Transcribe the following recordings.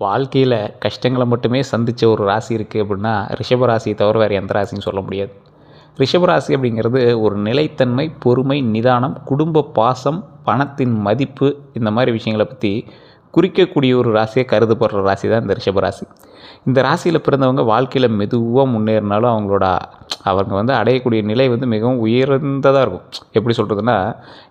வாழ்க்கையில் கஷ்டங்களை மட்டுமே சந்தித்த ஒரு ராசி இருக்குது அப்படின்னா ரிஷப ராசியை தவிர வேறு எந்த ராசின்னு சொல்ல முடியாது. ரிஷப ராசி அப்படிங்கிறது ஒரு நிலைத்தன்மை, பொறுமை, நிதானம், குடும்ப பாசம், பணத்தின் மதிப்பு, இந்த மாதிரி விஷயங்களை பற்றி குறிக்கக்கூடிய ஒரு ராசியாக கருதப்படுற ராசி தான் இந்த ரிஷப ராசி. இந்த ராசியில் பிறந்தவங்க வாழ்க்கையில் மெதுவாக முன்னேறினாலும் அவங்க அடையக்கூடிய நிலை மிகவும் உயர்ந்ததாக இருக்கும். எப்படி சொல்கிறதுனா,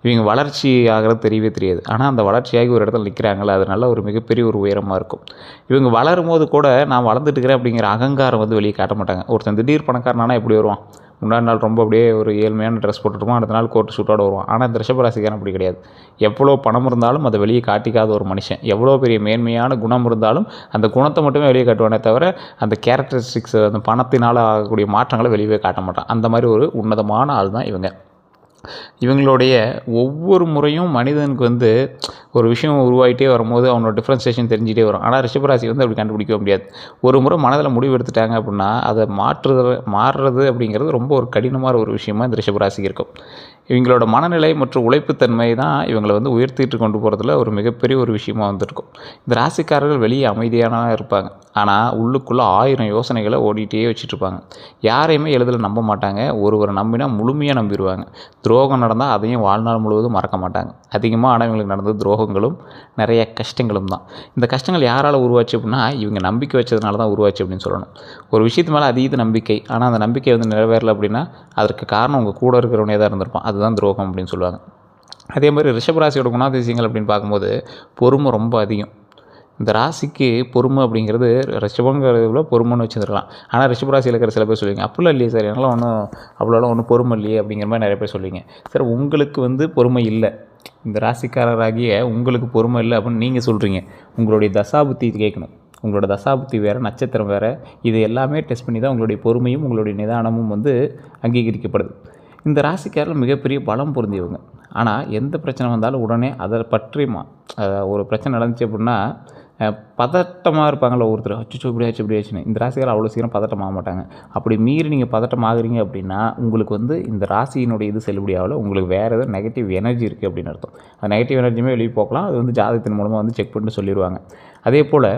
இவங்க வளர்ச்சி ஆகிறது தெரியவே தெரியாது. ஆனால் அந்த வளர்ச்சியாகி ஒரு இடத்துல நிற்கிறாங்கள, அது நல்ல ஒரு மிகப்பெரிய ஒரு உயரமாக இருக்கும். இவங்க வளரும் போது கூட நான் வளர்ந்துட்டு இருக்கிறேன் அப்படிங்கிற அகங்காரம் வெளியே காட்ட மாட்டாங்க. ஒருத்தன் திடீர் பணக்காரனானா எப்படி வருவான்? முன்னாடி நாள் ரொம்ப அப்படியே ஒரு ஏழ்மையான ட்ரெஸ் போட்டுருப்பான், அடுத்த நாள் கோட்டு சூட்டோடு வருவான். ஆனால் இந்த ரிஷபராசிக்காரன் அப்படி கிடையாது. எவ்வளோ பணம் இருந்தாலும் அதை வெளியே காட்டிக்காத ஒரு மனுஷன். எவ்வளோ பெரிய மேன்மையான குணம் இருந்தாலும் அந்த குணத்தை மட்டுமே வெளியே காட்டுவானே தவிர அந்த கேரக்டரிஸ்டிக்ஸ், அந்த பணத்தினால் ஆகக்கூடிய மாற்றங்களை வெளியே காட்ட மாட்டான். அந்த மாதிரி ஒரு உன்னதமான ஆள் தான் இவங்க. இவங்களுடைய ஒவ்வொரு முறையும் மனிதனுக்கு ஒரு விஷயம் உருவாகிட்டே வரும்போது அவனோட டிஃப்ரென்சியேஷன் தெரிஞ்சிட்டே வரும். ஆனால் ரிஷபராசி அப்படி கண்டுபிடிக்க முடியாது. ஒரு முறை மனதில் முடிவு எடுத்துட்டாங்க அப்படின்னா அதை மாறுறது அப்படிங்கிறது ரொம்ப ஒரு கடினமான ஒரு விஷயமா இந்த ரிஷபராசிக்கு இருக்கும். இவங்களோட மனநிலை மற்றும் உழைப்புத்தன்மை தான் இவங்களை உயர்த்திட்டு கொண்டு போகிறதுல ஒரு மிகப்பெரிய ஒரு விஷயமா வந்திருக்கும். இந்த ராசிக்காரர்கள் வெளியே அமைதியான இருப்பாங்க, ஆனால் உள்ளுக்குள்ளே 1000 யோசனைகளை ஓடிட்டே வச்சுட்ருப்பாங்க. யாரையுமே எளிதில் நம்ப மாட்டாங்க. ஒருவரை நம்பினா முழுமையாக நம்பிடுவாங்க. துரோகம் நடந்தால் அதையும் வாழ்நாள் முழுவதும் மறக்க மாட்டாங்க. அதிகமாக இவங்களுக்கு நடந்தது துரோகங்களும் நிறைய கஷ்டங்களும் தான். இந்த கஷ்டங்கள் யாரால் உருவாச்சு அப்படின்னா இவங்க நம்பிக்கை வச்சதுனால தான் உருவாச்சு அப்படின்னு சொல்லணும். ஒரு விஷயத்து மேலே அதீத நம்பிக்கை, ஆனால் அந்த நம்பிக்கை நிறைவேறலை அப்படின்னா அதற்கு காரணம் உங்கள் கூட இருக்கிறவனே தான் இருந்திருப்பான். அதுதான் துரோகம் அப்படின்னு சொல்லுவாங்க. அதே மாதிரி ரிஷபராசியோட குணாதிசயங்கள் அப்படின்னு பார்க்கும்போது பொறுமை ரொம்ப அதிகம். இந்த ராசிக்கு பொறுமை அப்படிங்கிறது ரிஷபங்கிறதுல பொறுமைன்னு வச்சுருக்கலாம். ஆனால் ரிஷபராசியில் இருக்கிற சில பேர் சொல்லுவீங்க, அப்படிலாம் இல்லையே சார், என்னால் ஒன்றும் பொறுமை இல்லையே அப்படிங்கிற மாதிரி நிறைய பேர் சொல்லுவீங்க. சார், உங்களுக்கு பொறுமை இல்லை, இந்த ராசிக்காரராகிய உங்களுக்கு பொறுமை இல்லை அப்படின்னு நீங்கள் சொல்கிறீங்க. உங்களுடைய தசாபுத்தி கேட்கணும். உங்களோட தசாபுத்தி வேறு, நட்சத்திரம் வேறு, இது எல்லாமே டெஸ்ட் பண்ணி தான் உங்களுடைய பொறுமையும் உங்களுடைய நிதானமும் அங்கீகரிக்கப்படுது. இந்த ராசிக்காரர்கள் மிகப்பெரிய பலம் பொருந்தியவங்க. ஆனால் எந்த பிரச்சனை வந்தாலும் உடனே அதை பற்றி ஒரு பிரச்சனை நடந்துச்சு அப்படின்னா பதட்டமாக இருப்பாங்களோ ஒருத்தர், அச்சோ இப்படி ஆச்சுன்னு. இந்த ராசிக்காரர் அவ்வளோ சீக்கிரம் பதட்டம் ஆக மாட்டாங்க. அப்படி மீறி நீங்கள் பதட்டம் ஆகுறீங்க அப்படின்னா உங்களுக்கு இந்த ராசியினுடைய இது செல்லுபடியாகல, உங்களுக்கு வேறு எதாவது நெகட்டிவ் எனர்ஜி இருக்குது அப்படின்னு அர்த்தம். அந்த நெகட்டிவ் எனர்ஜியுமே வெளியே போக்கலாம். அது ஜாதகத்தின் மூலமாக செக் பண்ணிட்டு சொல்லிடுவாங்க. அதே போல்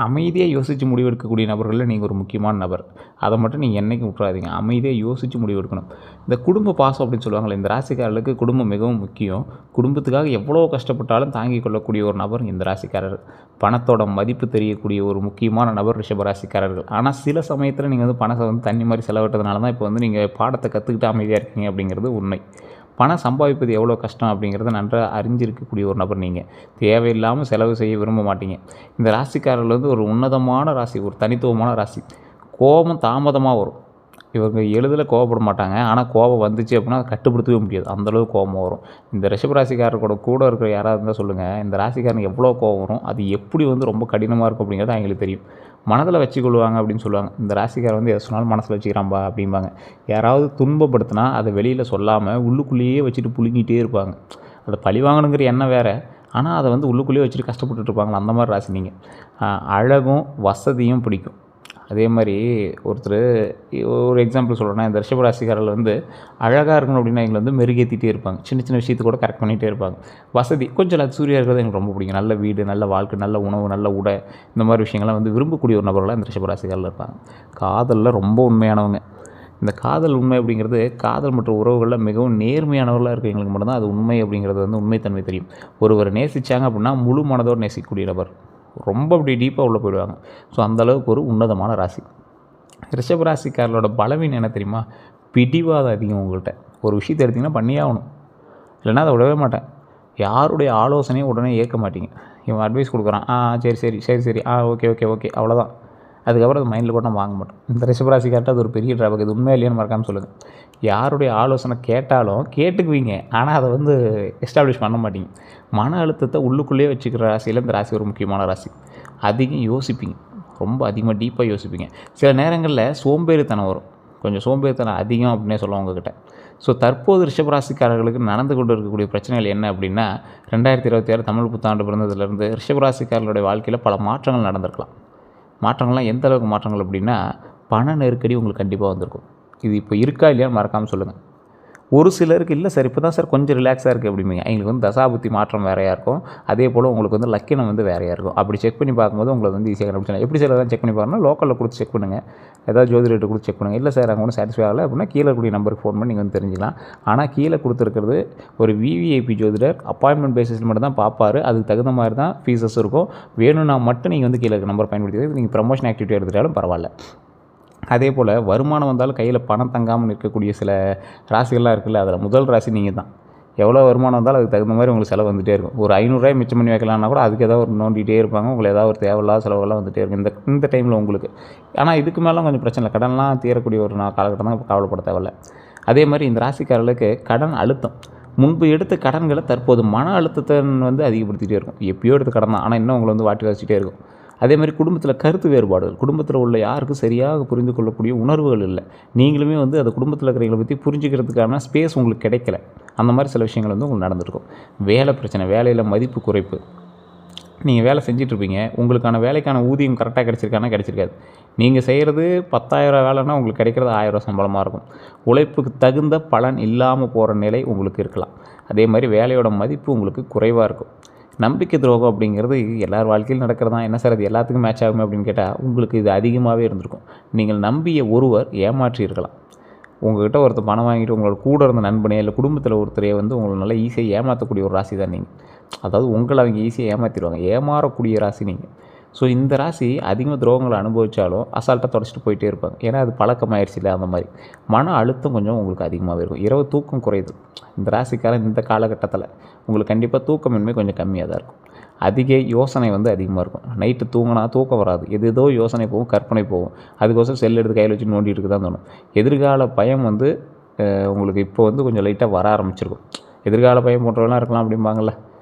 அமைதியாக யோசித்து முடிவெடுக்கக்கூடிய நபர்களில் நீங்கள் ஒரு முக்கியமான நபர். அதை மட்டும் நீங்கள் என்றைக்கும் விட்டுறாதீங்க. அமைதியாக யோசித்து முடிவெடுக்கணும். இந்த குடும்ப பாசம் அப்படின்னு சொல்லுவாங்களே, இந்த ராசிக்காரர்களுக்கு குடும்பம் மிகவும் முக்கியம். குடும்பத்துக்காக எவ்வளோ கஷ்டப்பட்டாலும் தாங்கிக் கொள்ளக்கூடிய ஒரு நபர் இந்த ராசிக்காரர்கள். பணத்தோட மதிப்பு தெரியக்கூடிய ஒரு முக்கியமான நபர் ரிஷபராசிக்காரர்கள். ஆனால் சில சமயத்தில் நீங்கள் பணத்தை தண்ணி மாதிரி செலவிட்டதுனால தான் இப்போ நீங்கள் பாடத்தை கற்றுக்கிட்டு அமைதியாக இருக்கீங்க அப்படிங்கிறது உண்மை. பணம் சம்பாதிப்பது எவ்வளோ கஷ்டம் அப்படிங்கிறத நன்றாக அறிஞ்சிருக்கக்கூடிய ஒரு நபர் நீங்கள். தேவையில்லாமல் செலவு செய்ய விரும்ப மாட்டீங்க. இந்த ராசிக்காரர்கள் ஒரு உன்னதமான ராசி, ஒரு தனித்துவமான ராசி. கோபம் தாமதமாக வரும். இவங்க எளிதில் கோவப்பட மாட்டாங்க. ஆனால் கோபம் வந்துச்சு அப்படின்னா அதை கட்டுப்படுத்தவே முடியாது. அந்தளவுக்கு கோபம் வரும். இந்த ரிஷபராசிக்காரர்களோட கூட இருக்கிற யாராவது இருந்தால் சொல்லுங்கள், இந்த ராசிக்காரனுக்கு எவ்வளோ கோபம் வரும், அது எப்படி ரொம்ப கடினமாக இருக்கும் அப்படிங்கிறது அவங்களுக்கு தெரியும். மனதில் வச்சுக்கொள்வாங்க அப்படின்னு சொல்லுவாங்க. இந்த ராசிக்காரர் எதை சொன்னாலும் மனசில் வச்சுக்கிறான்பா அப்படிம்பாங்க. யாராவது துன்பப்படுத்தினா அதை வெளியில் சொல்லாமல் உள்ளுக்குள்ளேயே வச்சுட்டு புழுங்கிட்டே இருப்பாங்க. அதை பழி வாங்கணுங்கிற எண்ணம் வேறு, ஆனால் அதை உள்ளுக்குள்ளேயே வச்சுட்டு கஷ்டப்பட்டுட்டு இருப்பாங்களா, அந்த மாதிரி ராசி நீங்கள். அழகும் வசதியும் பிடிக்கும். அதே மாதிரி ஒரு எக்ஸாம்பிள் சொல்கிறேன்னா, இந்த ரிஷபராசிக்காரர்கள் அழகாக இருக்கணும் அப்படின்னா எங்களை மெருகேற்றிட்டே இருப்பாங்க. சின்ன சின்ன விஷயத்தை கூட கரெக்ட் பண்ணிகிட்டே இருப்பாங்க. வசதி கொஞ்சம் லக்ஸூரியாக இருக்கிறது எங்களுக்கு ரொம்ப பிடிக்கும். நல்ல வீடு, நல்ல வாழ்க்கை, நல்ல உணவு, நல்ல உடை, இந்த மாதிரி விஷயங்கள்லாம் விரும்பக்கூடிய ஒரு நபர்களாக இந்த ரிஷபராசிக்காரர்கள் இருப்பாங்க. காதலில் ரொம்ப உண்மையானவங்க. இந்த காதல் உண்மை அப்படிங்கிறது காதல் மற்றும் உறவுகளில் மிகவும் நேர்மையானவர்களாக இருக்கிறவங்களுக்கு மட்டும்தான் அது உண்மை அப்படிங்கிறது உண்மைத்தன்மை தெரியும். ஒருவரை நேசித்தாங்க அப்படின்னா முழு மனதோடு நேசிக்கக்கூடிய நபர். ரொம்ப அப்படி டீப்பாக உள்ளே போயிடுவாங்க. ஸோ அந்தளவுக்கு ஒரு உன்னதமான ராசி. ரிஷபராசிக்காரர்களோட பலவீனம் என்ன தெரியுமா? பிடிவாதம் அதிகம். உங்கள்கிட்ட ஒரு விஷயத்தை எடுத்திங்கன்னா பண்ணியே ஆகணும், இல்லைன்னா அதை விடவே மாட்டேன். யாருடைய ஆலோசனையும் உடனே ஏற்க மாட்டீங்க. இவன் அட்வைஸ் கொடுக்குறான், சரி ஓகே அவ்வளோதான். அதுக்கப்புறம் அது மைண்டில் கூட நம்ம வாங்க மாட்டோம். இந்த ரிஷபராசிக்கார்ட்ட அது ஒரு பெரிய ட்ராபக். இது உண்மை இல்லையான்னு மறக்காமல் சொல்லுங்கள். யாருடைய ஆலோசனை கேட்டாலும் கேட்டுக்குவீங்க, ஆனால் அதை எஸ்டாப்ளிஷ் பண்ண மாட்டீங்க. மன அழுத்தத்தை உள்ளுக்குள்ளேயே வச்சுக்கிற ராசியில் இந்த ராசி ஒரு முக்கியமான ராசி. அதிகம் யோசிப்பீங்க, ரொம்ப அதிகமாக டீப்பாக யோசிப்பீங்க. சில நேரங்களில் சோம்பேறித்தனம் வரும். கொஞ்சம் சோம்பேறித்தனம் அதிகம் அப்படின்னே சொல்லுவாங்க உங்ககிட்ட. ஸோ தற்போது ரிஷபராசிக்காரர்களுக்கு நடந்து கொண்டு இருக்கக்கூடிய பிரச்சனைகள் என்ன அப்படின்னா, 2026 தமிழ் புத்தாண்டு பிறந்ததுலேருந்து ரிஷபராசிக்காரர்களுடைய வாழ்க்கையில் பல மாற்றங்கள் நடந்திருக்கலாம். மாற்றங்கள்லாம் எந்த அளவுக்கு மாற்றங்கள் அப்படின்னா, பண நெருக்கடி உங்களுக்கு கண்டிப்பாக வந்திருக்கும். இது இப்போ இருக்கா இல்லையான்னு மறக்காமல் சொல்லுங்கள். ஒரு சிலருக்கு இல்லை சார் இப்போ தான் சார் கொஞ்சம் ரிலாக்ஸாக இருக்குது அப்படிம்பீங்க. எங்களுக்கு வந்து தசாபுத்தி மாற்றம் வேறையாக இருக்கும். அதே போல் உங்களுக்கு வந்து லக்கினம் வந்து வேறையாக இருக்கும். அப்படி செக் பண்ணி பார்க்கும்போது உங்களுக்கு வந்து ஈஸியாக கண்டுபிடிச்சலாம். எப்படி சார் எதாவது செக் பண்ணி பாருங்கள், லோக்கலில் கொடுத்து செக் பண்ணுங்கள். ஏதாவது ஜோதிடர்கிட்ட கொடுத்து செக் பண்ணுங்கள். இல்லை சார் அங்கே ஒன்றும் சாட்டிஸ்ஃபை ஆகலை அப்படின்னா கீழே இருக்கக்கூடிய நம்பருக்கு ஃபோன் பண்ணி நீங்கள் வந்து தெரிஞ்சுக்கலாம். ஆனால் கீழே கொடுத்துருக்கிறது ஒரு விவிஐபி ஜோதிடர், அப்பாயின்மெண்ட் பேசிஸில் மட்டும் தான் பார்ப்பார். அதுக்கு தகுந்த மாதிரி தான் ஃபீஸஸ் இருக்கும். வேணும்னா மட்டும் நீங்கள் வந்து கீழே இருக்க நம்பர் பயன்படுத்தி நீங்கள் ப்ரமோஷன் ஆக்டிவிட்டி எடுத்துட்டாலும் பரவாயில்ல. அதே போல் வருமானம் வந்தாலும் கையில் பணம் தங்காமல் இருக்கக்கூடிய சில ராசிகள்லாம் இருக்குல்ல, அதில் முதல் ராசி நீங்கள் தான். எவ்வளோ வருமானம் வந்தாலும் அதுக்கு தகுந்த மாதிரி உங்களுக்கு செலவு வந்துகிட்டே இருக்கும். ஒரு 500 மிச்சம் பண்ணி வைக்கலாம்னா கூட அதுக்கு ஏதாவது ஒரு நோண்டிகிட்டே இருப்பாங்க. உங்களுக்கு ஏதாவது ஒரு தேவையில்லாத செலவுகள்லாம் வந்துகிட்டே இருக்கும் இந்த டைமில் உங்களுக்கு. ஆனால் இதுக்கு மேலாம் கொஞ்சம் பிரச்சனை இல்லை. கடன்லாம் தீரக்கூடிய ஒரு காலகட்டம் தான், இப்போ கவலைப்பட தேவையில்ல. அதே மாதிரி இந்த ராசிக்காரர்களுக்கு கடன் அழுத்தம், முன்பு எடுத்த கடன்களை தற்போது மன அழுத்தத்தை வந்து அதிகப்படுத்திகிட்டே இருக்கும். எப்பயோ எடுத்த கடன் தான், ஆனால் இன்னும் உங்களை வந்து வாட்டி வச்சுட்டே இருக்கும். அதே மாதிரி குடும்பத்தில் கருத்து வேறுபாடுகள், குடும்பத்தில் உள்ள யாருக்கும் சரியாக புரிந்து கொள்ளக்கூடிய உணர்வுகள் இல்லை. நீங்களுமே வந்து அந்த குடும்பத்தில் இருக்கிறவங்களை பற்றி புரிஞ்சுக்கிறதுக்கான ஸ்பேஸ் உங்களுக்கு கிடைக்கல. அந்த மாதிரி சில விஷயங்கள் வந்து உங்களுக்கு நடந்துருக்கும். வேலை பிரச்சனை, வேலையில் மதிப்பு குறைப்பு. நீங்கள் வேலை செஞ்சிட்ருப்பீங்க, உங்களுக்கான வேலைக்கான ஊதியம் கரெக்டாக கிடச்சிருக்காது. நீங்கள் செய்கிறது 10,000 வேலைன்னா உங்களுக்கு கிடைக்கிறது 1000 சம்பளமாக இருக்கும். உழைப்புக்கு தகுந்த பலன் இல்லாமல் போகிற நிலை உங்களுக்கு இருக்கலாம். அதே மாதிரி வேலையோட மதிப்பு உங்களுக்கு குறைவாக இருக்கும். நம்பிக்கை துரோகம் அப்படிங்கிறது எல்லார் வாழ்க்கையிலும் நடக்கிறதா? என்ன சார் அது எல்லாத்துக்கும் மேட்ச் ஆகுமே அப்படின்னு கேட்டால், உங்களுக்கு இது அதிகமாகவே இருந்திருக்கும். நீங்கள் நம்பிய ஒருவர் ஏமாற்றி இருக்கலாம். உங்கள்கிட்ட ஒருத்தர் பணம் வாங்கிட்டு உங்களோட கூட இருந்த நண்பனே இல்லை குடும்பத்தில் ஒருத்தரையே வந்து உங்களை நல்லா ஈஸியாக ஏமாற்றக்கூடிய ஒரு ராசி தான் நீங்கள். அதாவது உங்களை அவங்க ஈஸியாக ஏமாற்றிடுவாங்க. ஏமாறக்கூடிய ராசி நீங்கள். ஸோ இந்த ராசி அதிகமாக துரோகங்களை அனுபவித்தாலும் அசால்ட்டாக தொடச்சிட்டு போயிட்டே இருப்பாங்க. ஏன்னா அது பழக்கமாயிருச்சு இல்லை. அந்த மாதிரி மன அழுத்தம் கொஞ்சம் உங்களுக்கு அதிகமாகவே இருக்கும். இரவு தூக்கம் குறையுது. இந்த ராசிக்காரன் இந்த காலகட்டத்தில் உங்களுக்கு கண்டிப்பாக தூக்கமின்மை கொஞ்சம் கம்மியாக தான் இருக்கும். அதிக யோசனை வந்து அதிகமாக இருக்கும். நைட்டு தூங்கினா தூக்கம் வராது. ஏதோ யோசனை போகும், கற்பனை போகும். அதுக்கோசரம் செல் எடுத்து கையில் வச்சு நோண்டிட்டு இருக்க தான் தோணும். எதிர்கால பயம் வந்து உங்களுக்கு இப்போ வந்து கொஞ்சம் லைட்டாக வர ஆரம்பிச்சிருக்கும். எதிர்கால பயம் போன்றவெல்லாம் இருக்கலாம் அப்படிம்பாங்கள்ல.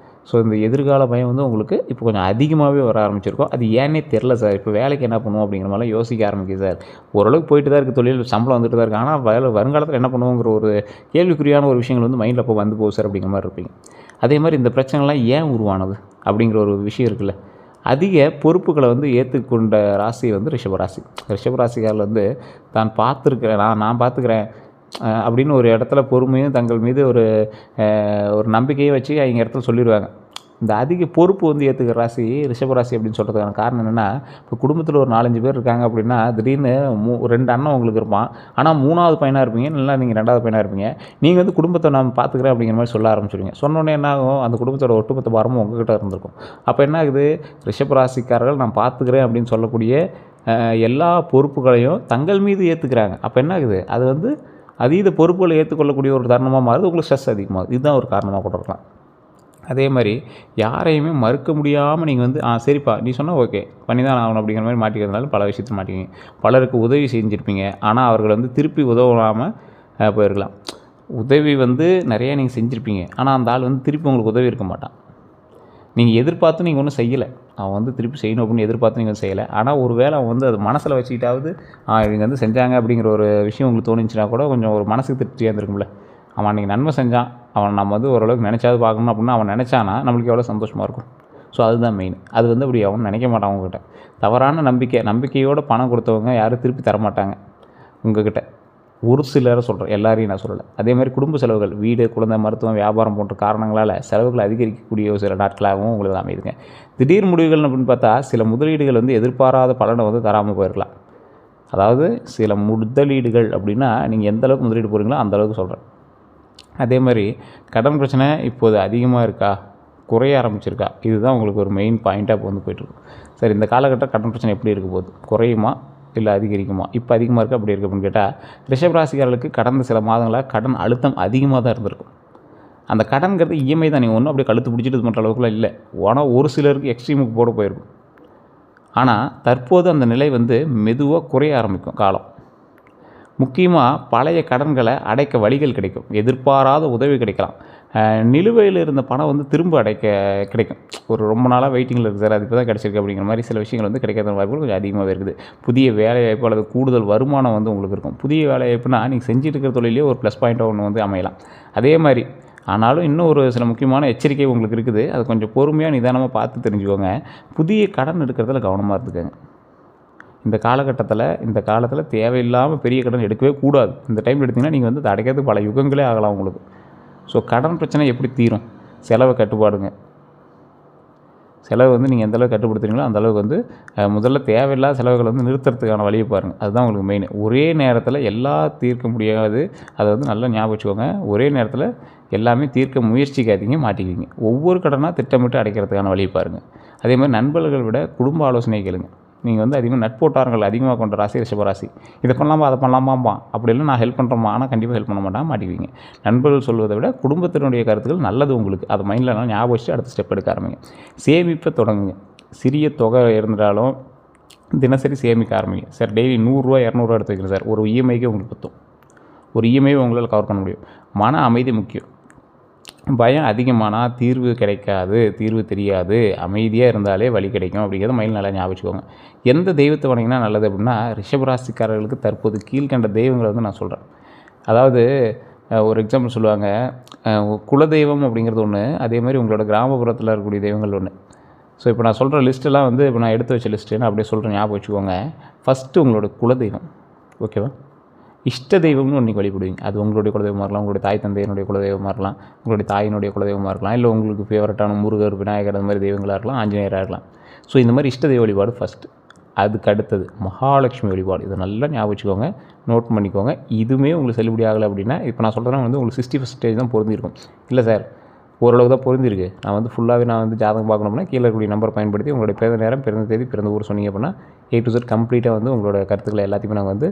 ஸோ இந்த எதிர்கால பயம் வந்து உங்களுக்கு இப்போ கொஞ்சம் அதிகமாகவே வர ஆரம்பிச்சிருக்கும். அது ஏன்னே தெரில சார். இப்போ வேலைக்கு என்ன பண்ணுவோம் அப்படிங்கிற மாதிரிலாம் யோசிக்க ஆரம்பிக்குது சார். ஓரளவுக்கு போயிட்டு தான் இருக்குது, தொழில் சம்பளம் வந்துட்டு தான் இருக்குது. ஆனால் வருங்காலத்தில் என்ன பண்ணுவோங்கிற ஒரு கேள்விக்குறியான ஒரு விஷயங்கள் வந்து மைண்டில் அப்போ வந்து போகுது சார் அப்படிங்கிற மாதிரி இருப்பீங்க. அதே மாதிரி இந்த பிரச்சனைலாம் ஏன் உருவானது அப்படிங்கிற ஒரு விஷயம் இருக்குல்ல. அதிக பொறுப்புகளை வந்து ஏற்றுக்கொண்ட ராசி வந்து ரிஷபராசி. ரிஷபராசிக்காரில் வந்து தான் பார்த்துருக்கிறேன், நான் பார்த்துக்கிறேன் அப்படின்னு ஒரு இடத்துல பொறுமையும் தங்கள் மீது ஒரு நம்பிக்கையை வச்சு அவங்க இடத்துல சொல்லிடுவாங்க. இந்த அதிக பொறுப்பு வந்து ஏற்றுக்கிற ராசி ரிஷபராசி அப்படின்னு சொல்கிறதுக்கான காரணம் என்னென்னா, இப்போ குடும்பத்தில் ஒரு 4-5 பேர் இருக்காங்க அப்படின்னா திடீர்னு 2 அண்ணன் உங்களுக்கு இருப்பான். ஆனால் 3வது பையனாக இருப்பீங்க, இல்லை நீங்கள் 2வது பையனாக இருப்பீங்க. நீங்கள் வந்து குடும்பத்தை நான் பார்த்துக்கிறேன் அப்படிங்கிற மாதிரி சொல்ல ஆரம்பிச்சிடுவீங்க. சொன்னோன்னே என்ன ஆகும், அந்த குடும்பத்தோட ஒட்டுமொத்த பாரமும் உங்ககிட்ட இருந்திருக்கும். அப்போ என்ன ஆகுது, ரிஷபராசிக்காரர்கள் நான் பார்த்துக்கிறேன் அப்படின்னு சொல்லக்கூடிய எல்லா பொறுப்புகளையும் தங்கள் மீது ஏற்றுக்கிறாங்க. அப்போ என்ன ஆகுது, அது வந்து அதீத பொறுப்புகளை ஏற்றுக்கொள்ளக்கூடிய ஒரு தருணமாக மாறுது. உங்களுக்கு ஸ்ட்ரெஸ் அதிகமாகுது. இதுதான் ஒரு காரணமாக கூட இருக்கலாம். அதே மாதிரி யாரையுமே மறுக்க முடியாமல் நீங்கள் வந்து சரிப்பா நீ சொன்னால் ஓகே பண்ணி தான் ஆகணும் அப்படிங்கிற மாதிரி மாட்டிக்கிறதுனால பல விஷயத்தில் மாட்டிக்கிங்க. பலருக்கு உதவி செஞ்சுருப்பீங்க, ஆனால் அவர்கள் வந்து திருப்பி உதவாமல் போயிருக்கலாம். உதவி வந்து நிறையா நீங்கள் செஞ்சுருப்பீங்க, ஆனால் அந்த ஆள் வந்து திருப்பி உங்களுக்கு உதவி இருக்க மாட்டான். நீங்கள் எதிர்பார்த்து நீங்கள் ஒன்றும் செய்யலை, அவன் வந்து திருப்பி செய்யணும் அப்படின்னு எதிர்பார்த்து நீங்கள் செய்யலை. ஆனால் ஒரு வேளை அவன் வந்து அது மனசில் வச்சுக்கிட்டாவது இவங்க வந்து செஞ்சாங்க அப்படிங்கிற ஒரு விஷயம் உங்களுக்கு தோணுச்சுன்னா கூட கொஞ்சம் ஒரு மனசுக்கு திருப்தியாக இருந்திருக்கும்ல. அவன் அன்றைக்கி நன்மை செஞ்சான், அவன் நம்ம வந்து ஓரளவுக்கு நினச்சாவது பார்க்கணும் அப்படின்னா அவன் நினச்சானா நம்மளுக்கு எவ்வளோ சந்தோஷமாக இருக்கும். ஸோ அதுதான் மெயின். அது வந்து அப்படி அவன் நினைக்க மாட்டான். உங்ககிட்ட தவறான நம்பிக்கையோடு பணம் கொடுத்தவங்க யாரும் திருப்பி தரமாட்டாங்க உங்ககிட்ட. ஒரு சிலரை சொல்கிறேன், எல்லாரையும் நான் சொல்லலை. அதே மாதிரி குடும்ப செலவுகள், வீடு, குழந்தை, மருத்துவம், வியாபாரம் போன்ற காரணங்களால் செலவுகள் அதிகரிக்கக்கூடிய ஒரு சில நாட்களாகவும் உங்களுக்கு அமைதுங்க. திடீர் முடிவுகள் அப்படின்னு பார்த்தா சில முதலீடுகள் வந்து எதிர்பாராத பலனை வந்து தராமல் போயிருக்கலாம். அதாவது சில முதலீடுகள் அப்படின்னா நீங்கள் எந்த அளவுக்கு முதலீடு போகிறீங்களோ அந்தளவுக்கு சொல்கிறேன். அதே மாதிரி கடன் பிரச்சனை இப்போது அதிகமாக இருக்கா, குறைய ஆரம்பிச்சிருக்கா, இதுதான் உங்களுக்கு ஒரு மெயின் பாயிண்ட்டாக இப்போ வந்து போய்ட்டுருக்கு. சரி, இந்த காலகட்டம் கடன் பிரச்சனை எப்படி இருக்க போகுது, குறையுமா இல்லை அதிகரிக்குமா? இப்போ அதிகமாக இருக்குது அப்படி இருக்குது அப்படின்னு கேட்டால், ரிஷபராசிக்காரர்களுக்கு கடந்த சில மாதங்களாக கடன் அழுத்தம் அதிகமாக தான் இருந்திருக்கும். அந்த கடன்கிறது இஎம்ஐ தான். நீங்கள் ஒன்றும் அப்படியே கழுத்து பிடிச்சிட்டு இது பண்ணுற அளவுக்குலாம் இல்லை. ஆனால் ஒரு சிலருக்கு எக்ஸ்ட்ரீமுக்கு போட போயிருக்கும். ஆனால் தற்போது அந்த நிலை வந்து மெதுவாக குறைய ஆரம்பிக்கும் காலம். முக்கியமாக பழைய கடன்களை அடைக்க வழிகள் கிடைக்கும். எதிர்பாராத உதவி கிடைக்கலாம். நிலுவையில் இருந்த பணம் வந்து திரும்ப கிடைக்கும். ஒரு ரொம்ப நாளாக வெயிட்டிங்கில் இருக்குது சார், அது இப்போ தான் கிடச்சிருக்கு அப்படிங்கிற மாதிரி சில விஷயங்கள் வந்து கிடைக்காத வாய்ப்புகள் கொஞ்சம் அதிகமாகவே இருக்குது. புதிய வேலைவாய்ப்பு அல்லது கூடுதல் வருமானம் வந்து உங்களுக்கு இருக்கும். புதிய வேலைவாய்ப்புனா நீங்கள் செஞ்சுட்டு இருக்கிற தொழிலே ஒரு ப்ளஸ் பாயிண்ட்டாக ஒன்று வந்து அமையலாம். அதே மாதிரி ஆனாலும் இன்னும் ஒரு சில முக்கியமான எச்சரிக்கை உங்களுக்கு இருக்குது. அது கொஞ்சம் பொறுமையாக நிதானமாக பார்த்து தெரிஞ்சுக்கோங்க. புதிய கடன் எடுக்கிறதுல கவனமாக இருந்துக்கோங்க. இந்த காலத்தில் தேவையில்லாமல் பெரிய கடன் எடுக்கவே கூடாது. இந்த டைம் எடுத்திங்கன்னா நீங்கள் வந்து அடைக்கிறதுக்கு பல யுகங்களே ஆகலாம் உங்களுக்கு. ஸோ கடன் பிரச்சனை எப்படி தீரும்? செலவை கட்டுப்பாடுங்க. செலவு வந்து நீங்கள் எந்தளவுக்கு கட்டுப்படுத்துறீங்களோ அந்தளவுக்கு வந்து முதல்ல தேவையில்லாத செலவுகளை வந்து நிறுத்துறதுக்கான வழியை பாருங்கள். அதுதான் உங்களுக்கு மெயின். ஒரே நேரத்தில் எல்லாம் தீர்க்க முடியாது. அதை வந்து நல்லா ஞாபகம் வச்சுக்கோங்க. ஒரே நேரத்தில் எல்லாமே தீர்க்க முயற்சிக்காதீங்க, மாட்டிக்குவீங்க. ஒவ்வொரு கடனாக திட்டமிட்டு அடைக்கிறதுக்கான வழியை பாருங்கள். அதே மாதிரி நண்பர்களை விட குடும்ப ஆலோசனை கேளுங்க. நீங்கள் வந்து அதிகமாக நட்போட்டார்கள் அதிகமாக கொண்ட ராசி ரிஷபராசி. இதை பண்ணலாமா அதை பண்ணலாமாம்பா, அப்படி இல்லை நான் ஹெல்ப் பண்ணுறோமா, ஆனால் கண்டிப்பாக ஹெல்ப் பண்ண மாட்டாங்க, மாட்டிக்குவீங்க. நண்பர்கள் சொல்வதை விட குடும்பத்தினுடைய கருத்துக்கள் நல்லது உங்களுக்கு. அதை மைண்டில் நல்லா ஞாபகம் வச்சு அடுத்த ஸ்டெப் எடுக்க ஆரம்பிங்க. சேமிப்பை தொடங்குங்க. சிறிய தொகை இருந்தாலும் தினசரி சேமிக்க ஆரம்பிங்க. சார் டெய்லி 100 200 எடுத்து வைக்கிறேன் சார், ஒரு இஎம்ஐக்கே உங்களுக்கு பற்றும். ஒரு இஎம்ஐ உங்களால் கவர் பண்ண முடியும். மன அமைதி முக்கியம். பயம் அதிகமானால் தீர்வு கிடைக்காது, தீர்வு தெரியாது. அமைதியாக இருந்தாலே வழி கிடைக்கும் அப்படிங்கிறத மைண்டில் நல்லா ஞாபகம் வச்சுக்கோங்க. எந்த தெய்வத்தை வணங்கினா நல்லது அப்படின்னா, ரிஷபராசிக்காரர்களுக்கு தற்போது கீழ்கண்ட தெய்வங்களை வந்து நான் சொல்கிறேன். அதாவது ஒரு எக்ஸாம்பிள் சொல்லுவாங்க, குலதெய்வம் அப்படிங்கிறது ஒன்று, அதே மாதிரி உங்களோட கிராமப்புறத்தில் இருக்கக்கூடிய தெய்வங்கள் ஒன்று. ஸோ இப்போ நான் சொல்கிற லிஸ்ட்டெல்லாம் வந்து இப்போ நான் எடுத்து வச்ச லிஸ்ட்டு நான் அப்படியே சொல்கிறேன், ஞாபகம் வச்சுக்கோங்க. ஃபஸ்ட்டு உங்களோட குலதெய்வம், ஓகேவா? இஷ்ட தெய்வம்னு ஒன்று வழிபடுவீங்க. அது உங்களுடைய குலதெய்வமாக இருக்கலாம், உங்களுடைய தாய் தந்தையினுடைய குலதெய்வமாக இருக்கலாம், உங்களுடைய தாயினுடைய குலதெய்வமாக இருக்கலாம், இல்லை உங்களுக்கு ஃபேவரட்டான முருகர், விநாயகர் அந்த மாதிரி தெய்வங்களாக இருக்கலாம், ஆஞ்சநேயராக இருக்கலாம். ஸோ இந்த மாதிரி இஷ்ட தெய்வ வழிபாடு ஃபஸ்ட்டு. அதுக்கு அடுத்தது மகாலட்சுமி வழிபாடு. இதை நல்லா ஞாபகம் வச்சுக்கோங்க, நோட் பண்ணிக்கோங்க. இதுவுமே உங்களுக்கு செல்லுபடி ஆகலை அப்படின்னா, இப்போ நான் சொல்கிறேன் வந்து உங்களுக்கு 60% தான் பொருந்திருக்கும். இல்லை சார் ஓரளவு தான் பொருந்திருக்கு, நான் வந்து ஃபுல்லாகவே நான் வந்து ஜாதகம் பார்க்கணும்னா கீழே இருக்கக்கூடிய நம்பர் பயன்படுத்தி உங்களுடைய பிறந்த நேரம், பிறந்த தேதி, பிறந்த ஊர் சொன்னீங்க அப்படின்னா A to Z கம்ப்ளீட்டாக வந்து உங்களோட கருத்துக்களை எல்லாத்தையுமே நாங்கள் வந்து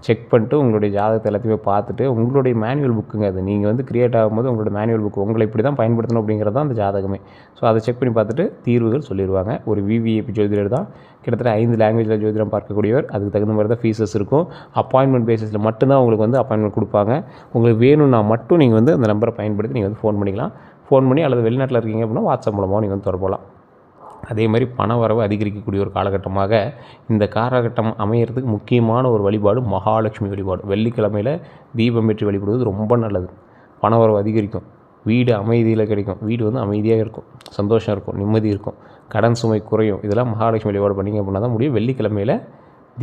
செக் பண்ணிட்டு உங்களுடைய ஜாதகத்தை எல்லாத்தையுமே பார்த்துட்டு, உங்களுடைய மேனுவல் புக்குங்க அது, நீங்கள் வந்து கிரியேட் ஆகும்போது உங்களோட மேனுவல் புக் உங்களை இப்படி தான் பயன்படுத்தணும் அப்படிங்கிறது தான் அந்த ஜாதகமே. ஸோ அதை செக் பண்ணி பார்த்துட்டு தீர்வுகள் சொல்லிடுவாங்க. ஒரு விவிஐபி ஜோதிடர் தான், கிட்டத்தட்ட 5 லாங்குவேஜில் ஜோதிடம் பார்க்கக்கூடியவர். அதுக்கு தகுந்த மாதிரி தான் ஃபீஸஸ் இருக்கும். அப்பாயின்மெண்ட் பேசிஸில் மட்டும்தான் உங்களுக்கு வந்து அப்பாயின்மெண்ட் கொடுப்பாங்க. உங்களுக்கு வேணும்னா மட்டும் நீங்கள் வந்து அந்த நம்பரை பயன்படுத்தி நீங்கள் வந்து ஃபோன் பண்ணிக்கலாம். ஃபோன் பண்ணி அல்லது வெளிநாட்டில் இருக்கீங்க அப்படின்னா வாட்ஸ்அப் மூலமாக நீங்கள் வந்து தொடரலாம். அதே மாதிரி பண வரவு அதிகரிக்கக்கூடிய ஒரு காலகட்டமாக இந்த காலகட்டம் அமையிறதுக்கு முக்கியமான ஒரு வழிபாடு மகாலட்சுமி வழிபாடு. வெள்ளிக்கிழமையில் தீபம் ஏற்றி வழிபடுவது ரொம்ப நல்லது. பண வரவு அதிகரிக்கும், வீடு அமைதியில் கிடைக்கும், வீடு வந்து அமைதியாக இருக்கும், சந்தோஷம் இருக்கும், நிம்மதி இருக்கும், கடன் சுமை குறையும். இதெல்லாம் மகாலட்சுமி வழிபாடு பண்ணிங்க அப்படின்னா தான் முடியும். வெள்ளிக்கிழமையில்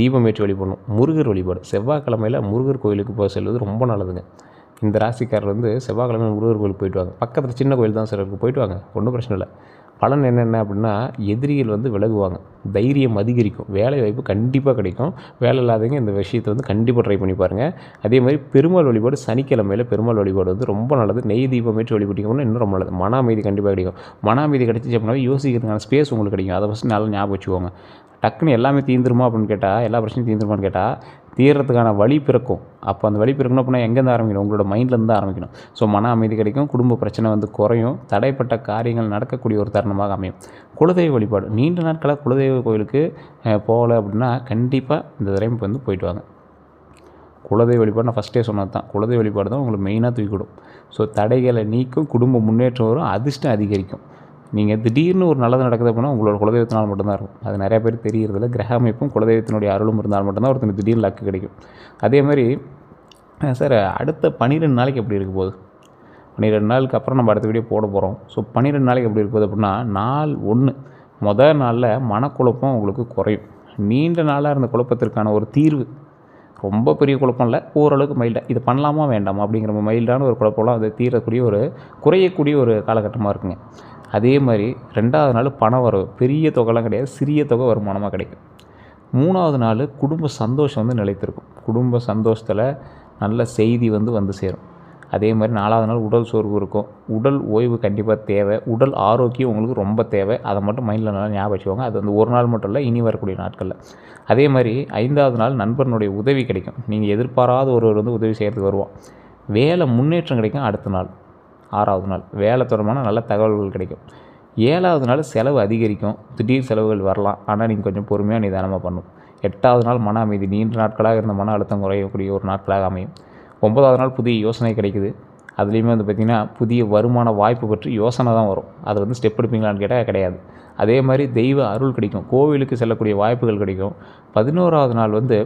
தீபம் ஏற்றி வழிபடணும். முருகர் வழிபாடு செவ்வாய்க்கிழமையில் முருகர் கோயிலுக்கு போய் செல்வது ரொம்ப நல்லதுங்க. இந்த ராசிக்காரர் வந்து செவ்வாய்க்கிழமை முருகர் கோயிலுக்கு போயிட்டு வாங்க. பக்கத்தில் சின்ன கோயில் தான் சார் இருக்குது, போயிட்டு வாங்க, ஒன்றும் பிரச்சனை இல்லை. பலன் என்னென்ன அப்படின்னா, எதிரிகள் வந்து விலகுவாங்க, தைரியம் அதிகரிக்கும், வேலை வாய்ப்பு கண்டிப்பாக கிடைக்கும். வேலை இல்லாதவங்க இந்த விஷயத்தை வந்து கண்டிப்பாக ட்ரை பண்ணி பாருங்கள். அதே மாதிரி பெருமாள் வழிபாடு சனிக்கிழமையில் பெருமாள் வழிபாடு வந்து ரொம்ப நல்லது. நெய் தீபம் ஏற்றி வழிபட்டிங்கன்னா இன்னும் ரொம்ப நல்லது. மன அமைதி கண்டிப்பாக கிடைக்கும். மன அமைதி கிடைச்சிச்சு அப்படின்னா யோசிக்கிறதுக்கான ஸ்பேஸ் உங்களுக்கு கிடைக்கும். அதை ஃபஸ்ட்டு நல்லா ஞாபகம் வச்சுக்கோங்க. டக்குன்னு எல்லாமே தீந்துருமா அப்படின்னு கேட்டால், எல்லா பிரச்சனையும் தீந்துருமான்னு கேட்டால் தீர்றதுக்கான வழி பிறக்கும். அப்போ அந்த வழி பிறக்கணும் அப்படின்னா எங்கேருந்து ஆரம்பிக்கணும்? உங்களோட மைண்ட்லேருந்து தான் ஆரம்பிக்கணும். ஸோ மன அமைதி கிடைக்கும், குடும்ப பிரச்சனை வந்து குறையும், தடைப்பட்ட காரியங்கள் நடக்கக்கூடிய ஒரு தருணமாக அமையும். குலதெய்வ வழிபாடு நீண்ட நாட்களாக குலதெய்வ கோயிலுக்கு போகலை அப்படின்னா கண்டிப்பாக இந்த தடவை வந்து போயிட்டு வாங்க. குலதெய்வ வழிபாடு நான் ஃபஸ்ட்டே சொன்னது தான். குலதெய்வ வழிபாடு தான் உங்களுக்கு மெயினாக தூக்கிவிடும். ஸோ தடைகளை நீக்கும், குடும்ப முன்னேற்றம் வரும், அதிர்ஷ்டம் அதிகரிக்கும். நீங்கள் திடீர்னு ஒரு நல்லது நடக்குது அப்படின்னா உங்களோட குலதெய்வத்தினால் மட்டும்தான் இருக்கும். அது நிறையா பேர் தெரியறதில்ல. கிரக அமைப்பும் குலதெய்வத்தினுடைய அருளும் இருந்தால் மட்டும்தான் ஒருத்தருக்கு திடீர்னு லக்கு கிடைக்கும். அதே மாதிரி சார் அடுத்த 12 நாளைக்கு எப்படி இருக்க போகுது? 12 நாளுக்கு அப்புறம் நம்ம அடுத்த வீடியோ போட போகிறோம். ஸோ 12 நாளைக்கு எப்படி இருக்குது அப்படின்னா, நாள் 1 முதல் நாளில் மனக்குழப்பம் உங்களுக்கு குறையும். நீண்ட நாளாக இருந்த குழப்பத்திற்கான ஒரு தீர்வு, ரொம்ப பெரிய குழப்பம் இல்லை, ஓரளவுக்கு மைல்டாக இது பண்ணலாமா வேண்டாமா அப்படிங்கிற மைல்டான ஒரு குழப்பம்லாம் அது தீரக்கூடிய ஒரு குறையக்கூடிய ஒரு காலகட்டமாக இருக்குங்க. அதே மாதிரி 2வது நாள் பணம் வரவு, பெரிய தொகைலாம் கிடையாது, சிறிய தொகை வருமானமாக கிடைக்கும். 3வது நாள் குடும்ப சந்தோஷம் வந்து நிலைத்திருக்கும். குடும்ப சந்தோஷத்தில் நல்ல செய்தி வந்து சேரும். அதே மாதிரி 4வது நாள் உடல் சோர்வு இருக்கும். உடல் ஓய்வு கண்டிப்பாக தேவை. உடல் ஆரோக்கியம் உங்களுக்கு ரொம்ப தேவை. அதை மட்டும் மைண்டில் நல்லா ஞாபகம் வச்சுக்கோங்க. அது வந்து ஒரு நாள் மட்டும் இல்லை, இனி வரக்கூடிய நாட்களில். அதே மாதிரி 5வது நாள் நண்பனுடைய உதவி கிடைக்கும். நீங்கள் எதிர்பாராத ஒருவர் வந்து உதவி செய்கிறதுக்கு வருவான். வேலை முன்னேற்றம் கிடைக்கும். அடுத்த நாள் 6வது நாள் வேலை தொடர்பான நல்ல தகவல்கள் கிடைக்கும். 7வது நாள் செலவு அதிகரிக்கும், திடீர் செலவுகள் வரலாம், ஆனால் நீங்கள் கொஞ்சம் பொறுமையாக நிதானமாக பண்ணணும். 8வது நாள் மன அமைதி, நீண்ட நாட்களாக இருந்த மன அழுத்தம் குறையக்கூடிய ஒரு நாட்களாக அமையும். 9வது நாள் புதிய யோசனை கிடைக்குது. அதுலேயுமே வந்து பார்த்திங்கன்னா புதிய வருமான வாய்ப்பு பற்றி யோசனை தான் வரும். அது வந்து ஸ்டெப் எடுப்பீங்களான்னு கேட்டால் கிடையாது. அதே மாதிரி தெய்வ அருள் கிடைக்கும், கோவிலுக்கு செல்லக்கூடிய வாய்ப்புகள் கிடைக்கும். 11வது நாள் வந்து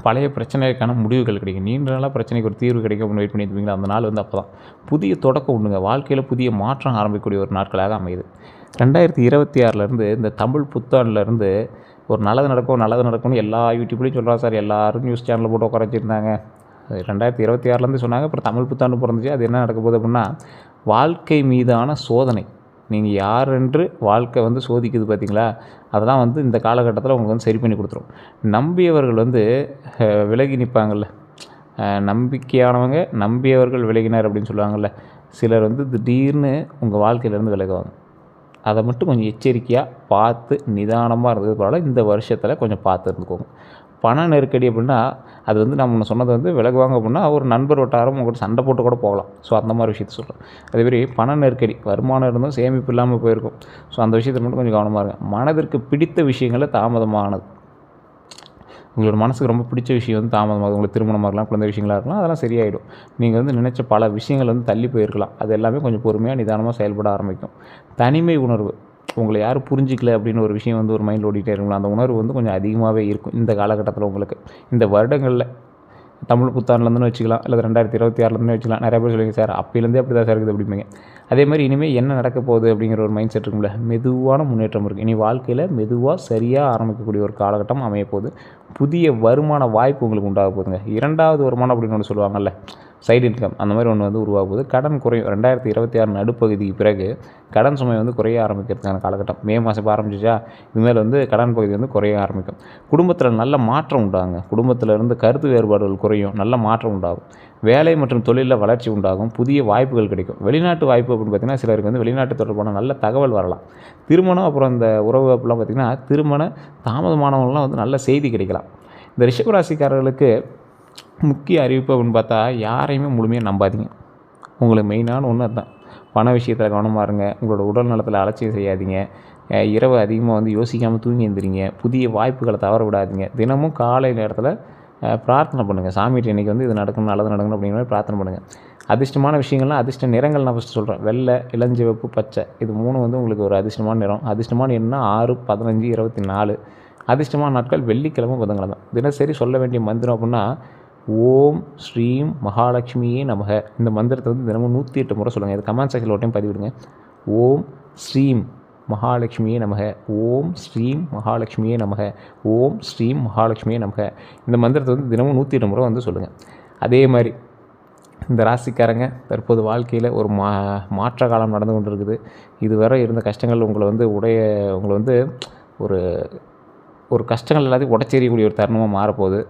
பழைய பிரச்சனைக்கான முடிவுகள் கிடைக்கும். நீண்ட நாளாக பிரச்சனைக்கு ஒரு தீர்வு கிடைக்கும் அப்படின்னு வெயிட் பண்ணியிருப்பீங்களா, அந்த நாள் வந்து அப்போ தான் புதிய தொடக்கம் உண்டுங்க. வாழ்க்கையில் புதிய மாற்றம் ஆரம்பிக்கக்கூடிய ஒரு நாட்களாக அமையுது. 2026 இந்த தமிழ் புத்தாண்டுலேருந்து ஒரு நல்லது நடக்கும் நல்லது நடக்கும்னு எல்லா யூடியூப்லேயும் சொல்கிறாங்க சார். எல்லோரும் நியூஸ் சேனலில் போட்டு உட்கார வச்சுருந்தாங்க. 2026 சொன்னாங்க. அப்புறம் தமிழ் புத்தாண்டு பிறந்துச்சு. அது என்ன நடக்க போகுது அப்படின்னா, வாழ்க்கை மீதான சோதனை. நீங்கள் யார் என்று வாழ்க்கை வந்து சோதிக்குது பார்த்தீங்களா, அதெல்லாம் வந்து இந்த காலகட்டத்தில் உங்களுக்கு வந்து சரி பண்ணி கொடுத்துரும். நம்பியவர்கள் வந்து விலகி நிற்பாங்கள்ல, நம்பிக்கையானவங்க நம்பியவர்கள் விலகினார் அப்படின்னு சொல்லுவாங்கள்ல, சிலர் வந்து திடீர்னு உங்கள் வாழ்க்கையிலேருந்து விலகுவாங்க. அதை மட்டும் கொஞ்சம் எச்சரிக்கையாக பார்த்து நிதானமாக இருந்தது பரவாயில்ல. இந்த வருஷத்தில் கொஞ்சம் பார்த்து இருந்துக்கோங்க. பண நெருக்கடி அப்படின்னா, அது வந்து நம்ம ஒன்று சொன்னது வந்து விலகுவாங்க அப்படின்னா, ஒரு நண்பர் வட்டாரம் உங்கள்கிட்ட சண்டை போட்டு கூட போகலாம். ஸோ அந்த மாதிரி விஷயத்த சொல்கிறேன். அதேமாரி பண நெருக்கடி, வருமானம் இருந்தும் சேமிப்பு இல்லாமல் போயிருக்கும். ஸோ அந்த விஷயத்தில் மட்டும் கொஞ்சம் கவனமாக இருங்க. மனதிற்கு பிடித்த விஷயங்களில் தாமதமானது, உங்களோட மனசுக்கு ரொம்ப பிடிச்ச விஷயம் வந்து தாமதமாகுது. உங்களுக்கு திருமணமாக இருக்கலாம், குழந்தை விஷயங்களாக இருக்கலாம், அதெல்லாம் சரியாயிடும். நீங்கள் வந்து நினச்ச பல விஷயங்கள் வந்து தள்ளி போயிருக்கலாம். அது எல்லாமே கொஞ்சம் பொறுமையாக நிதானமாக செயல்பட ஆரம்பிக்கும். தனிமை உணர்வு, உங்களை யாரும் புரிஞ்சிக்கல அப்படின்னு ஒரு விஷயம் வந்து ஒரு மைண்டில் ஓடிட்டே இருக்குங்களா, அந்த உணர்வு வந்து கொஞ்சம் அதிகமாகவே இருக்கும் இந்த காலகட்டத்தில். உங்களுக்கு இந்த வருடங்களில் தமிழ் புத்தாண்டுலேருந்துன்னு வச்சுக்கலாம், இல்லை 2026 வச்சுக்கலாம். நிறைய பேர் சொல்லுவீங்க சார் அப்போலேருந்தே அப்படி தான் சார் இருக்குது அப்படிம்பீங்க. அதேமாதிரி இனிமேல் என்ன நடக்க போகுது அப்படிங்கிற ஒரு மைண்ட் செட் இருக்கும்ல, மெதுவான முன்னேற்றம் இருக்குது. இனி வாழ்க்கையில் மெதுவாக சரியாக ஆரம்பிக்கக்கூடிய ஒரு காலகட்டம் அமையப்போகுது. புதிய வருமான வாய்ப்பு உங்களுக்கு உண்டாக போகுதுங்க. 2வது வருமானம் அப்படின்னு ஒன்று சொல்லுவாங்கள்ல, சைடு இன்கம், அந்த மாதிரி ஒன்று வந்து உருவாக போகுது. கடன் குறையும். 2026 நடுப்பகுதிக்கு பிறகு கடன் சுமை வந்து குறைய ஆரம்பிக்கிறதுக்கான காலகட்டம். மே மாதம் இப்போ ஆரம்பிச்சிச்சா, இதுமாதிரி வந்து கடன் பகுதி வந்து குறைய ஆரம்பிக்கும். குடும்பத்தில் நல்ல மாற்றம் உண்டாகுங்க. குடும்பத்தில் இருந்து கருத்து வேறுபாடுகள் குறையும், நல்ல மாற்றம் உண்டாகும். வேலை மற்றும் தொழிலில் வளர்ச்சி உண்டாகும். புதிய வாய்ப்புகள் கிடைக்கும். வெளிநாட்டு வாய்ப்பு அப்படின்னு பார்த்திங்கன்னா, சிலருக்கு வந்து வெளிநாட்டு தொடர்பான நல்ல தகவல் வரலாம். திருமணம் அப்புறம் இந்த உறவு அப்படிலாம் பார்த்திங்கன்னா, திருமண தாமதமானவங்களாம் வந்து நல்ல செய்தி கிடைக்கலாம். இந்த ரிஷபராசிக்காரர்களுக்கு முக்கிய அறிவிப்பு அப்படின்னு பார்த்தா, யாரையுமே முழுமையாக நம்பாதீங்க. உங்களுக்கு மெயினான ஒன்று அதுதான். பண விஷயத்தில் கவனமாக இருங்க. உங்களோட உடல் நலத்தில் அலட்சியம் செய்யாதீங்க. இரவு அதிகமாக வந்து யோசிக்காமல் தூங்கி எழுந்திரிங்க. புதிய வாய்ப்புகளை தவற விடாதீங்க. தினமும் காலை நேரத்தில் பிரார்த்தனை பண்ணுங்கள். சாமிகிட்ட இன்றைக்கி வந்து இது நடக்கணும், நல்லது நடக்கணும் அப்படிங்கிற மாதிரி பிரார்த்தனை பண்ணுங்கள். அதிர்ஷ்டமான விஷயங்கள்லாம், அதிர்ஷ்ட நிறங்கள் நான் ஃபஸ்ட்டு சொல்கிறேன். வெள்ளை, இளஞ்சிவப்பு, பச்சை, இது 3 வந்து உங்களுக்கு ஒரு அதிர்ஷ்டமான நிறம். அதிர்ஷ்டமான எண்ணா 6, 15, 24. அதிர்ஷ்டமான நாட்கள் வெள்ளிக்கிழமை, புதன்கிழமை. தினசரி சொல்ல வேண்டிய மந்திரம் அப்படின்னா, ஓம் ஸ்ரீம் மகாலட்சுமியே நமக. இந்த மந்திரத்தை வந்து தினமும் 108 முறை சொல்லுங்கள். இது கமெண்ட் செக்ஷனில் ஒரு டைம் பதிவிடுங்க. ஓம் ஸ்ரீம் மகாலட்சுமியே நமக, ஓம் ஸ்ரீம் மகாலட்சுமியே நமக, ஓம் ஸ்ரீம் மகாலட்சுமியே நமக. இந்த மந்திரத்தை வந்து தினமும் 108 முறை வந்து சொல்லுங்கள். அதே மாதிரி இந்த ராசிக்காரங்க தற்போது வாழ்க்கையில் ஒரு மாற்ற காலம் நடந்து கொண்டு இருக்குது. இதுவரை இருந்த கஷ்டங்கள் உங்களை வந்து ஒரு கஷ்டங்கள் எல்லாத்தையும் உடச்செறியக்கூடிய ஒரு தருணமாக மாறப்போகுது.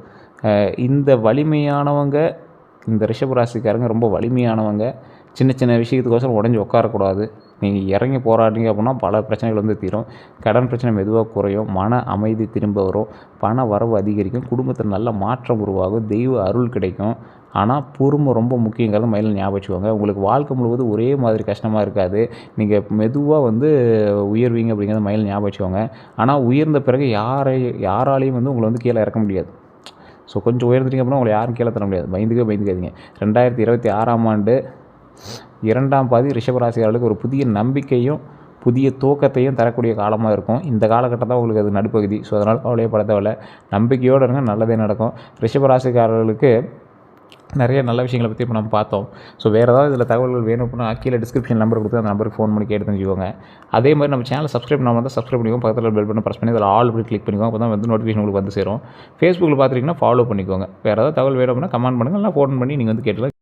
இந்த வலிமையானவங்க, இந்த ரிஷபராசிக்காரங்க ரொம்ப வலிமையானவங்க. சின்ன சின்ன விஷயத்துக்கோசரம் உடஞ்சி உட்காரக்கூடாது. நீங்கள் இறங்கி போராடிங்க அப்படின்னா பல பிரச்சனைகள் வந்து தீரும். கடன் பிரச்சனை மெதுவாக குறையும். மன அமைதி திரும்ப வரும். பண வரவு அதிகரிக்கும். குடும்பத்தில் நல்ல மாற்றம் உருவாகும். தெய்வ அருள் கிடைக்கும். ஆனால் பொறுமை ரொம்ப முக்கியங்கிறத மைண்டில் ஞாபகம் வச்சுக்கோங்க. உங்களுக்கு வாழ்க்கை முழுவதும் ஒரே மாதிரி கஷ்டமாக இருக்காது. நீங்கள் மெதுவாக வந்து உயர்வீங்க அப்படிங்கிறத மைண்டில் ஞாபகம் வச்சுக்கோங்க. ஆனால் உயர்ந்த பிறகு யாராலையும் வந்து உங்களை வந்து கீழே இறக்க முடியாது. ஸோ கொஞ்சம் உயர்ந்துட்டீங்க அப்படின்னா உங்களை யாரும் கீழே தர முடியாது. பயந்துக்காதீங்க. 2026 ஆண்டு 2ஆம் பாதி ரிஷபராசிக்காரர்களுக்கு ஒரு புதிய நம்பிக்கையும் புதிய துவக்கத்தையும் தரக்கூடிய காலமாக இருக்கும். இந்த காலகட்டம் தான் உங்களுக்கு அது நடுப்பகுதி. ஸோ அதனால் கவலையே பட தேவையில்ல. நம்பிக்கையோடு இருங்க, நல்லதே நடக்கும். ரிஷபராசிக்காரர்களுக்கு நிறைய நல்ல விஷயங்களை பற்றி இப்போ நம்ம பார்த்தோம். ஸோ வேறு ஏதாவது இதில் தகவல்கள் வேணும் அப்படின்னா கீழே டிஸ்கிரிப்ஷன் நம்பர் கொடுத்து அந்த நம்பருக்கு ஃபோன் பண்ணி கேட்டு தெரிஞ்சுக்கோங்க. அதே மாதிரி நம்ம சேனலை சப்ஸ்கிரைப் பண்ணாமல் தான் சப்ஸ்கிரைப் பண்ணிக்கோங்க. பக்கத்தில் பெல் பட்டன் ப்ரெஸ் பண்ணி அதில் ஆல் அப்படி கிளிக் பண்ணிக்கோங்க. அப்போ தான் வந்து நோட்டிஃபிகேஷன் உங்களுக்கு வந்து சேரும். ஃபேஸ்புக்கில் பார்த்துட்டிங்கன்னா ஃபாலோ பண்ணிக்கோங்க. வேறு ஏதாவது தகவல் வேணும் அப்படின்னா கமெண்ட் பண்ணுங்கள், இல்லை ஃபோன் பண்ணி நீங்கள் வந்து கேட்டுக்கலாம்.